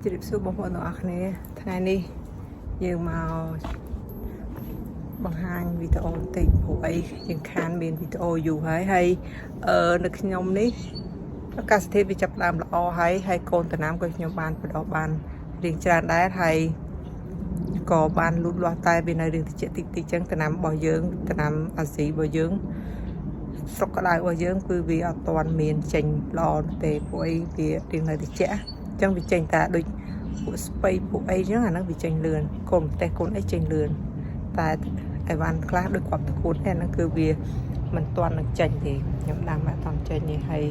ជម្រាបសួរបងប្អូនទាំងអស់គ្នាថ្ងៃនេះយើងមកបង្ហាញវីដេអូបន្តិចព្រោះអីយើងខានមានវីដេអូយូរហើយនៅខ្ញុំនេះអាកាសធាតុវាចាប់ផ្ដើមល្អហើយកូនតំណាំក៏ខ្ញុំបានបដោះបានរៀងច្រើនដែរហើយក៏បានលូតលាស់តែវានៅរៀងតិចតិចចឹងតំណាំរបស់យើងតំណាំអាស៊ីរបស់យើងស្រុកក្តៅរបស់យើងគឺវាអត់ទាន់មានចេញល្អទេព្រោះអីវារៀងនៅតិចចឹងវាចេញតែដូចពួកស្ពៃពួកអីចឹងអាហ្នឹងវាចេញលឿនកូនប្រទេសកូនអីចេញលឿនតែអីវ៉ាន់ខ្លះដូចគាត់តកូនហ្នឹងគឺវាមិនទាន់នឹងចេញទេខ្ញុំដាំមកអត់ចេញទេហើយ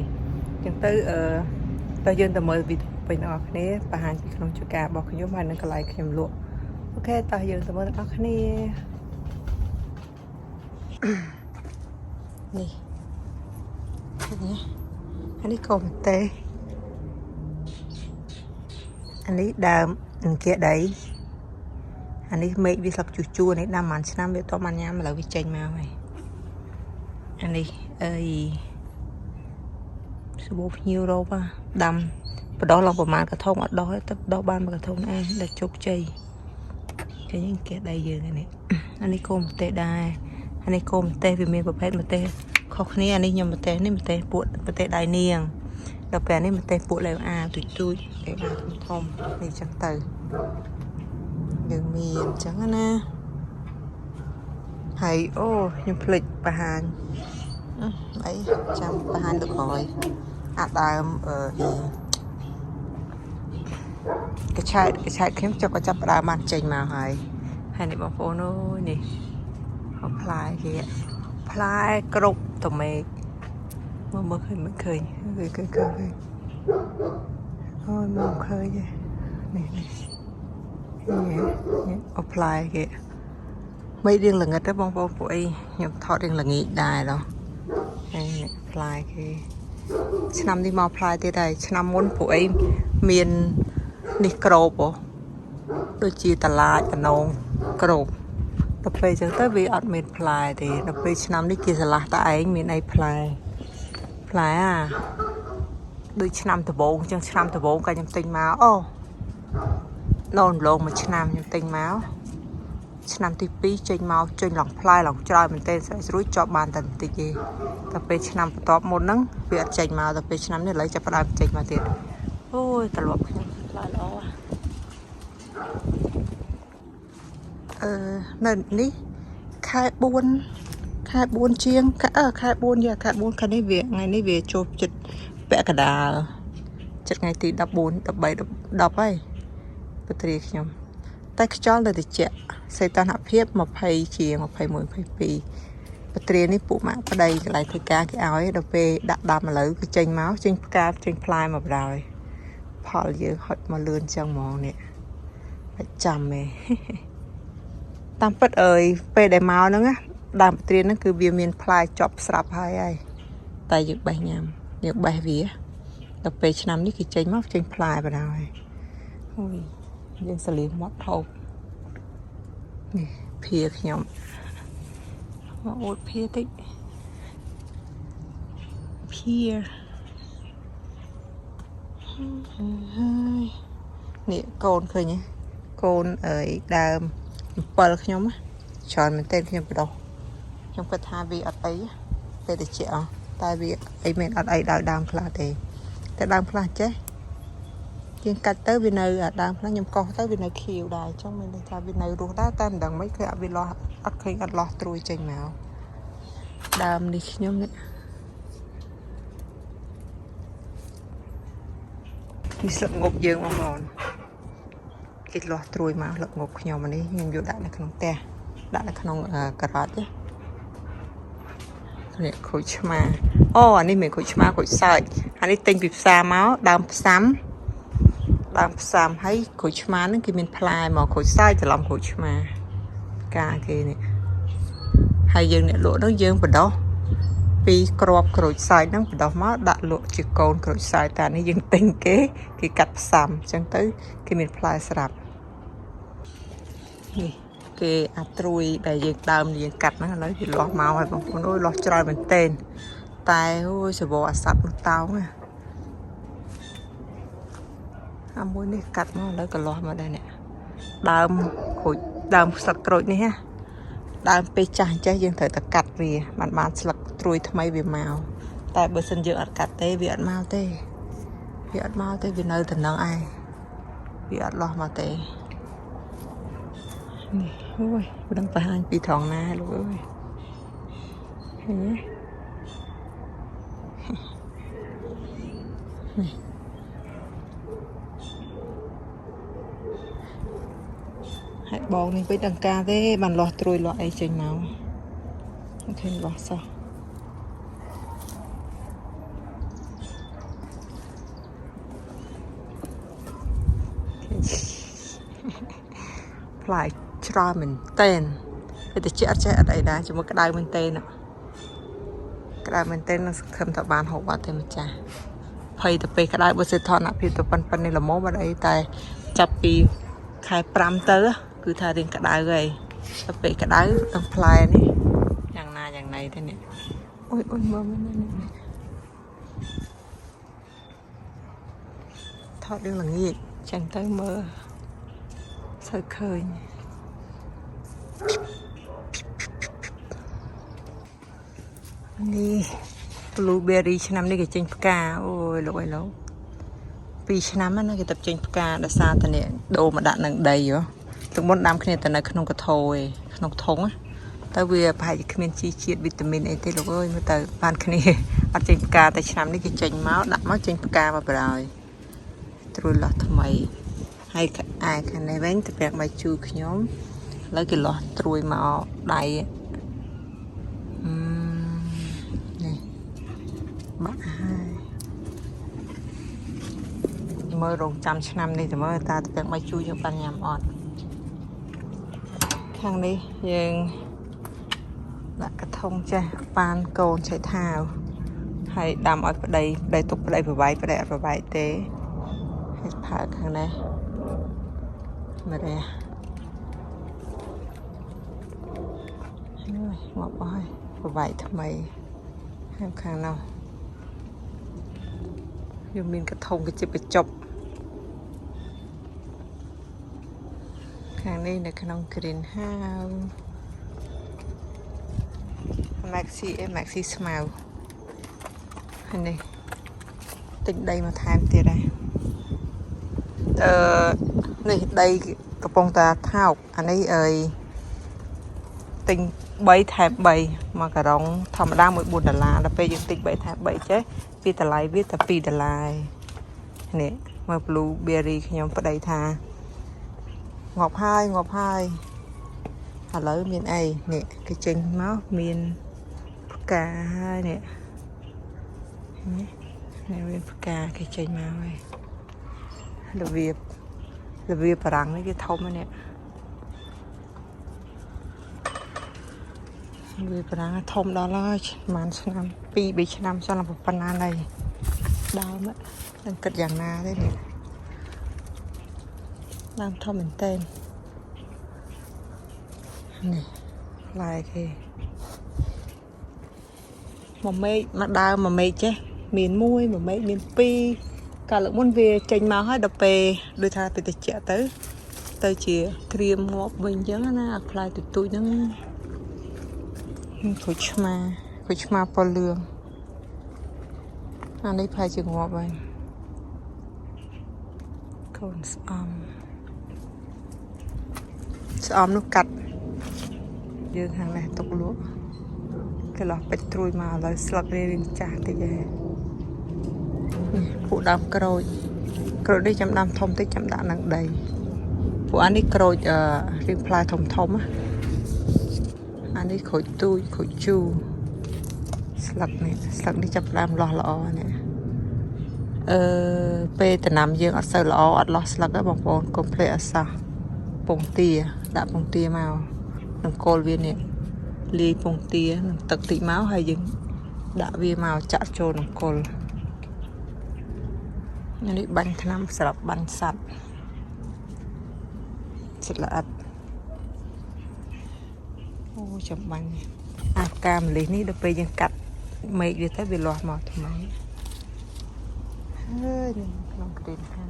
ចឹងទៅយើងទៅមើលវីដេអូពេលអ្នកគ្នាបង្ហាញពីក្នុងជួរការរបស់ខ្ញុំហើយនឹងកន្លែងខ្ញុំលក់អូខេតោះយើងទៅមើលអ្នកគ្នានេះអានេះកូនប្រទេសអានេះដើមអង្គាដីអានេះមេឃវាស្លឹកជួនេះដាំប្រហែលឆ្នាំវាតបានញ៉ាំឥឡូវវាចេញមកហើយអានេះសបោភ្ញៀវរ៉ូបដាំបដោះឡើងប្រហែលកធុងអត់ដោះទៅដោះបានមួយកធុងឯងដល់ជោគជ័យឃើញអង្គាដីយើងនេះអានេះកូនប្រទេសដែរអានេះកូនប្រទេសវាមានប្រភេទប្រទេសខុសគ្នាអានេះខ្ញុំប្រទេសនេះប្រទេសពួកប្រទេសដៃនាងដល់ពេលនេះប្រទេសពួកលេវអាទូចលេវអាធំនេះចឹងទៅយើងមានចឹងណាហើយអូខ្ញុំភ្លេចបង្ហាញអីចាំបង្ហាញទៅក្រោយអាដើមកឆែតខ្ញុំចុះក៏ចាប់ដើមបានចេញមកហើយនេះបងប្អូនអូយនេះផ្លែគេផ្លែគ្រប់តមេឃមើលឃើញវាឃើញអូយមកឃើញនេះអូផ្លែគេមិនរៀងល្ងិតទេបងប្អូនពួកអីខ្ញុំថតរៀងល្ងាចដែរដល់ហើយផ្លែគេឆ្នាំនេះមកផ្លែទៀតហើយឆ្នាំមុនពួកអីមាននេះក្របដូចជាតឡាចកណងក្របដល់ពេលចឹងទៅវាអត់មានផ្លែទេដល់ពេលឆ្នាំនេះគេឆ្លាស់តែឯងមានអីផ្លែដូចឆ្នាំដំបូងចឹងឆ្នាំដំបូងក៏ខ្ញុំទិញមកអូឡងមួយឆ្នាំខ្ញុំទិញមកឆ្នាំទី2ចេញមកចេញឡើងផ្លែឡើងច្រើនមែនទែនស្រួយជាប់បានតែបន្តិចទេដល់ពេលឆ្នាំបន្ទាប់មុនហ្នឹងវាអត់ចេញមកដល់ពេលឆ្នាំនេះឥឡូវចាប់ផ្ដើមចេញមកទៀតអូយត្រឡប់ខ្ញុំផ្លែល្អនៅនេះខែ4ជាងខែ4ខែនេះវាថ្ងៃនេះវាចូលចិត្តពាក់កណ្ដាលចិត្តថ្ងៃទី14 13 10ហើយពត្រាខ្ញុំតែខ្យល់នៅតិចសីតុណ្ហភាព20ជាង21 22ពត្រានេះពួកម៉ាក់ប្តីកន្លែងធ្វើការគេឲ្យដល់ពេលដាក់ដាំឥឡូវគឺចេញមកចេញផ្កាចេញផ្លែមកបណ្ដោយផលយើងហត់មកលឿនចឹងហ្មងនេះបាច់ចាំទេតាមពិតពេលដែលមកហ្នឹងណាដើមពត្រាហ្នឹងគឺវាមានផ្លែចប់ស្រាប់ហើយតែយើងបេះញ៉ាំយើងបេះវាដល់ពេលឆ្នាំនេះគឺចេញមកចេញផ្លែបណ្ដោយអូយយើងសលៀងមាត់ថោកនេះភាខ្ញុំមកអួតភាតិចភានេះកូនឃើញទេកូនដើម7ខ្ញុំច្រើនមែនទែនខ្ញុំបដោះខ្ញុំគិតថាវាអត់អីតែតិចតែវាអីមែនអត់អីដល់ដើមខ្លះទេតែដើមខ្លះចេះជាងកាច់ទៅវានៅដើមខ្លះខ្ញុំកោសទៅវានៅខៀវដែរចង់មានន័យថាវានៅរស់ដែរតែមិនដឹងមិនឃើញវាលោះអត់ឃើញអត់លោះត្រួយចេញមកដើមនេះខ្ញុំនេះស្លឹកងប់យើងបងប្អូនគេលោះត្រួយមកស្លឹកងប់ខ្ញុំនេះខ្ញុំយកដាក់នៅក្នុងផ្ទះដាក់នៅក្នុងការ៉ុតនេះខូចឆ្មាអូអានេះមិនខូចឆ្មាខូចសើចអានេះទិញពីផ្សារមកដើមផ្សាំហើយក្រូចឆ្មាហ្នឹងគេមានផ្លែមកក្រូចសើចច្រឡំក្រូចឆ្មាការគេនេះហើយយើងអ្នកលក់ហ្នឹងយើងបដោះពីក្របក្រូចសើចហ្នឹងបដោះមកដាក់លក់ជាកូនក្រូចសើចតែនេះយើងទិញគេកាត់ផ្សាំអញ្ចឹងទៅគេមានផ្លែស្រាប់នេះគេអាត្រួយដែលយើងដើមយើងកាត់ហ្នឹងឥឡូវវាលាស់មកហើយបងប្អូនអូយលាស់ច្រើនមែនទែនតែអូយសវអាស័ព្ទនោះតោង môi này cắt nó lấy cái lò mà đây nè đơm khối đơm sặc cội này ha đơm pe chả chơi dương thời ta cắt vì bạn sặc trôi thay mấy vì màu tại bữa sinh dưỡng cắt tê vì ăn mau tê vì nơi tình năng ai vì ăn lò mà tê này ôi đang phải ăn bị thòng na luôn ơi hãy bò này với đằng ca thế bàn lọt trôi loại chừng nào thêm lọt sao lại cho mình tên để chết ở đây đã cho một cái đai mình tên cái đai mình tên nó không thọ bàn hộp vào thêm một trà hay tập về cái đai bữa sẽ thọ nạp thì tập pan này là món vào đây tại chập pi khai pram tớ cứ thay đến cái đai rồi tập về cái đai đang play nàyอย่างnày thế này ôi mơ này thọ đừng là gì chẳng tới mơ sợi khơiนี่ blueberry ឆ្នាំនេះគេចេញផ្កាអូយលោកអីលោក2ឆ្នាំហ្នឹងគេទៅចេញផ្កាដោយសារតែនេះដូរមកដាក់នឹងដីហ៎ទឹកមុនដាំគ្នាតែនៅក្នុងកថោឯក្នុងធុងតែវាប្រហែលជាគ្មានជីជាតិវីតាមីនអីទេលោកអើយមើលទៅបានគ្នាអត់ចេញផ្កាតែឆ្នាំនេះគេចេញមកដាក់មកចេញផ្កាមកបណ្ដោយត្រួយលោះថ្មីហើយអាយខាងនេះវិញទៅប្រាក់បាយជូរខ្ញុំឥឡូវគេលោះត្រួយមកដៃនេះបាក់ហើយមើលរងចាំឆ្នាំនេះទៅមើលតើទៅប្រាក់បាយជូរយើងបានញ៉ាំអត់ខាងនេះយើងដាក់កធុងចេះប៉ានកូនឆៃថាវហើយដាំឲ្យប្តីទុកប្តីប្រវាយប្តីអត់ប្រវាយទេហើយផើខាងនេះមើលនេះងាប់អស់ហើយប្រវាយថ្មីហើយខាងនោះយើងមានកធុងកជិបកញ្ចប់ខាងនេះនៅក្នុង green house maxi ស្មៅហើយនេះទិញដីមកថែមទៀតដែរនេះដីកំពុងតែថោកអានេះអើយទិញ3ថែម3មកការ៉ុងធម្មតា$4ដល់ពេលយើងទិញ3ថែម3ចេះវាតម្លៃវាតែ$2នេះមើល blueberry ខ្ញុំប្តីថាងាប់ហើយឥឡូវមានអីនេះគេចេញមកមានផ្កាហើយនេះមានផ្កាគេចេញមកហើយរបៀបបារាំងនេះគេធំហ្នឹងវាប្រាំងធំដល់ហើយប្រហែលឆ្នាំ2-3ឆ្នាំចង់ប៉ុណ្ណាដែរដើមហ្នឹងគិតយ៉ាងណាទេនេះដើមធំមែនតើនេះផ្លែគេមួយមេឃមកដើមមួយមេឃចេះមាន1មួយមេឃមាន2កាលលើកមុនវាចេញមកហើយដល់ពេលដូចថាទៅតិចទៅជាក្រៀមងាប់វិញអញ្ចឹងណាអាផ្លែទូចហ្នឹងខូចឆ្មាពណ៌លឿងអានេះផ្លែជាងាប់ហើយកូនស្អំនោះកាត់យើងខាងនេះទុកលក់គេលោះពេជ្រត្រួយមកឥឡូវស្លឹករៀងចាស់តិចហើយពួកដើមក្រូចនេះចាំដាំធំតិចចាំដាក់នឹងដីពួកអានេះក្រូចរៀងផ្លែធំអានេះក្រូចទូចក្រូចជូរស្លឹកនេះចាប់ផ្ដើមលាស់ល្អនេះពេលដំណាំយើងអត់សូវល្អអត់លាស់ស្លឹកទេបងប្អូនកុំភ្លេចអសោះពងទាដាក់ពងទាមកនឹងគល់វានេះលាយពងទានឹងទឹកតិចមកហើយយើងដាក់វាមកចាក់ចូលនឹងគល់នេះបាញ់ថ្នាំសម្រាប់បាញ់សត្វចិត្តល្អិតអូចាំបាញ់អាផ្កាម្លិះនេះដល់ពេលយើងកាត់មេឃវាទៅវាលាស់មកថ្មីហើយក្នុងក្រៀនខាង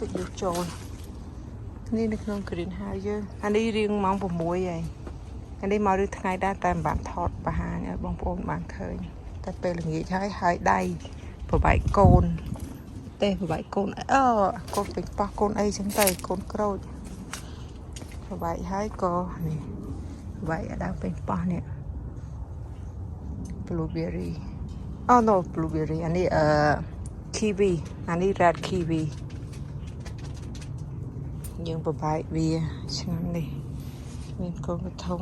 តិចយកចូលនេះនៅក្នុង green house យើងអានេះរៀងម៉ោង6ហើយអានេះមកឬថ្ងៃដែរតែមិនបានថតបង្ហាញឲ្យបងប្អូនបានឃើញតែពេលល្ងាចហើយដៃប្របែកកូនទេប្របែកកូនអូកូនពេញប៉ោះកូនអីចឹងទៅកូនក្រូចប្របែកហើយក៏នេះប្របែកឲ្យដើមពេញប៉ោះនេះ blueberry oh no blueberry អានេះkiwi អានេះ red kiwi យើងប្របែកវាឆ្នាំនេះមានកូនកធុង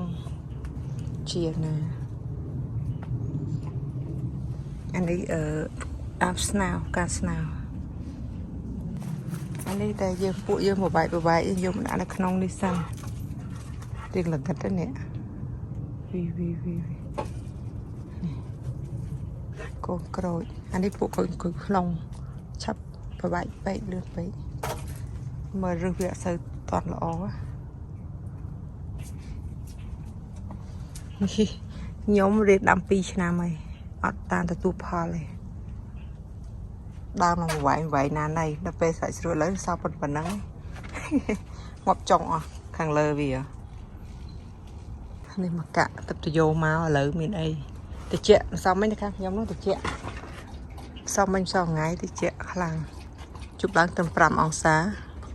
ជាណាអានេះអាប់ស្នាវការស្នាវអានេះតែយើងពួកយើងប្របែកយកមកដាក់នៅក្នុងនេះសិនរៀងល្ងិតទៅនេះវីកូនក្រូចអានេះពួកកូនក្នុងឆាប់ប្របែកពេកលឿនពេកមើលរឹសវាអត់សូវតន់ល្អខ្ញុំរៀនដាំ2ឆ្នាំហើយអត់តានទទួលផលទេដើមមកវាយណាណៃដល់ពេលសាច់ស្រួលលើសោះប៉ុណ្ណឹងងាប់ចុងអស់ខាងលើវានេះមកកាក់ទឹកទៅយកមកឥឡូវមានអីតិចសំមិញខាងខ្ញុំនោះតិចសំមិញសងថ្ងៃតិចខ្លាំងជប់ឡើងទៅ5អង្សា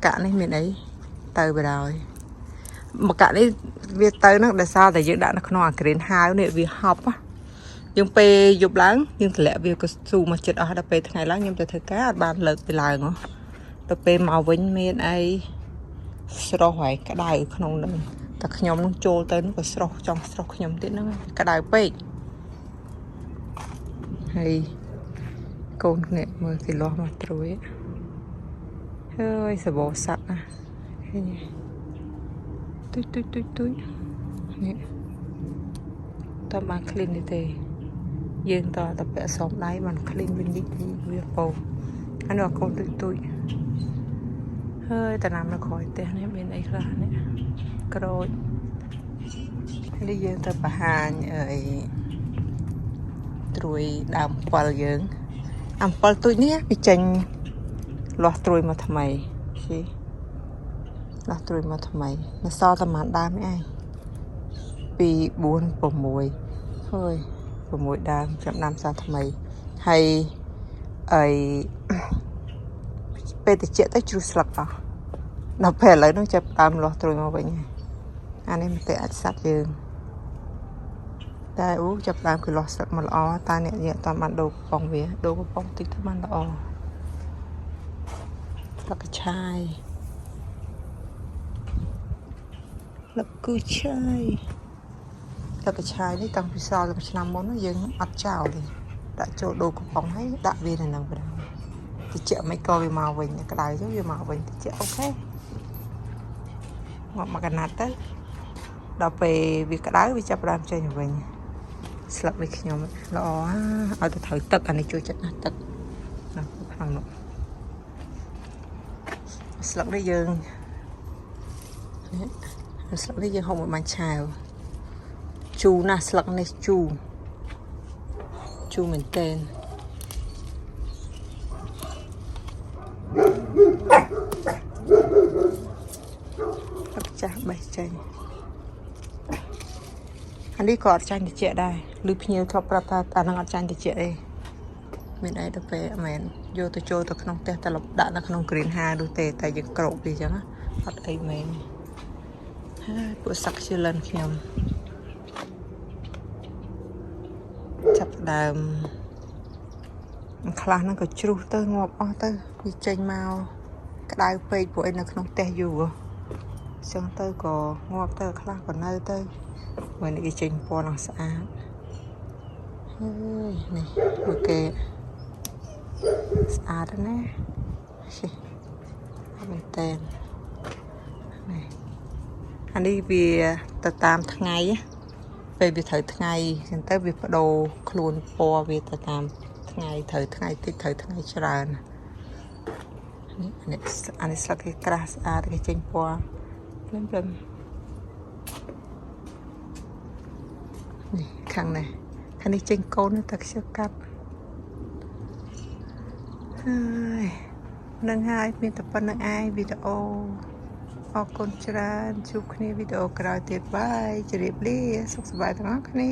កាក់នេះមានអីទៅបដ ாய் មកកាក់នេះវាទៅនឹងដោយសារតែយើងដាក់នៅក្នុងអា green house នេះវាហប់យើងពេលយប់ឡើងយើងតម្លាក់វាក៏ស៊ូមកចិត្តអស់ដល់ពេលថ្ងៃឡើងខ្ញុំទៅធ្វើការអត់បានលើកពីឡើងដល់ពេលមកវិញមានអីស្រស់ហើយក្តៅក្នុងនឹងតែខ្ញុំនឹងចូលទៅនឹងក៏ស្រស់ចង់ស្រស់ខ្ញុំទៀតហ្នឹងក្តៅពេកហើយកូននេះមើលគេលាស់មកត្រួយហើយសបោស័កណាទុយនេះតើបានឃ្លីននេះទេយើងតតែពាក់សមដៃបានឃ្លីនវិញវាពោអានោះកូនទុយហើយតាណាំនៅក្រោយផ្ទះនេះមានអីខ្លះនេះក្រូចនេះយើងទៅបង្ហាញអីត្រួយដើមអំពិលយើងអំពិលទុយនេះវាចេញលាស់ត្រួយមកថ្មីស៊ីលាស់ត្រួយមកថ្មីនៅសល់តែប៉ុន្មានដើមនេះឯង2 4 6ហើយ6ដើមចាប់ដើមសាថ្មីហើយអីពេលតិចទៅជ្រុះស្លឹកអស់ដល់ពេលឥឡូវនោះចាប់ដើមលាស់ត្រួយមកវិញអានេះមិនទេអាចសាត់យើងតែអូចាប់ដើមគឺលាស់ស្លឹកមកល្អតែអ្នកអត់បានដូរកំប៉ុងវាដូរកំប៉ុងតិចទៅបានល្អស្លឹកកញ្ឆាយស្លឹកគូឆាយស្លឹកកញ្ឆាយនេះតាំងពីសល់ឆ្នាំមុនយើងអត់ចោលទេដាក់ចូលដូរកំប៉ុងហើយដាក់វានៅនឹងបណ្ដោយតិចមិនក៏វាមកវិញក្តៅទៅវាមកវិញតិចអូខេមកកណាត់ទៅដល់ពេលវាក្តៅវាចាប់ផ្ដើមចេញវិញស្លឹកនេះខ្ញុំល្អឲ្យទៅត្រូវទឹកអានេះជួយចិត្តណាទឹកនៅខាងនោះស្លឹកនេះយើងហូបមួយបាញ់ឆាវជូរណាស់ស្លឹកនេះជូរមែនតើទឹកចាស់បេះចេញអានេះក៏អត់ចាញ់តិចដែរឬភ្ញៀវធ្លាប់ប្រាប់ថាអានឹងអត់ចាញ់តិចទេមានអីទៅពេលមែនយកទៅចូលទៅក្នុងផ្ទះតែដាក់នៅក្នុង green house នោះទេតែយើងក្រោកវាអញ្ចឹងណាអត់អីមែនហើយពួកសាក់ឈឺលិនខ្ញុំចាប់ដើមខ្លះហ្នឹងក៏ជ្រុះទៅងាប់អស់ទៅវាចេញមកក្តៅពេកពួកឯងនៅក្នុងផ្ទះយូរអញ្ចឹងទៅក៏ងាប់ទៅខ្លះក៏នៅទៅមើលនេះគេចេញពណ៌ឡើងស្អាតហើយនេះមើលគេស្អាតណាស់មែនតើនេះអានេះវាទៅតាមថ្ងៃពេលវាត្រូវថ្ងៃអញ្ចឹងទៅវាបដូរខ្លួនពណ៌វាទៅតាមថ្ងៃត្រូវថ្ងៃតិចត្រូវថ្ងៃច្រើននេះអានេះស្លឹកគេក្រាស់ស្អាតគេចេញពណ៌ភ្លាមនេះខាងនេះចេញកូនតែខ្ជិលកាប់ ហើយនឹងហើយមានតែប៉ុណ្្នឹងឯងវីដេអូអរគុណច្រើនជួបគ្នាវីដេអូក្រោយទៀតបាយជម្រាបលាសុខសប្បាយទាំងអស់គ្នា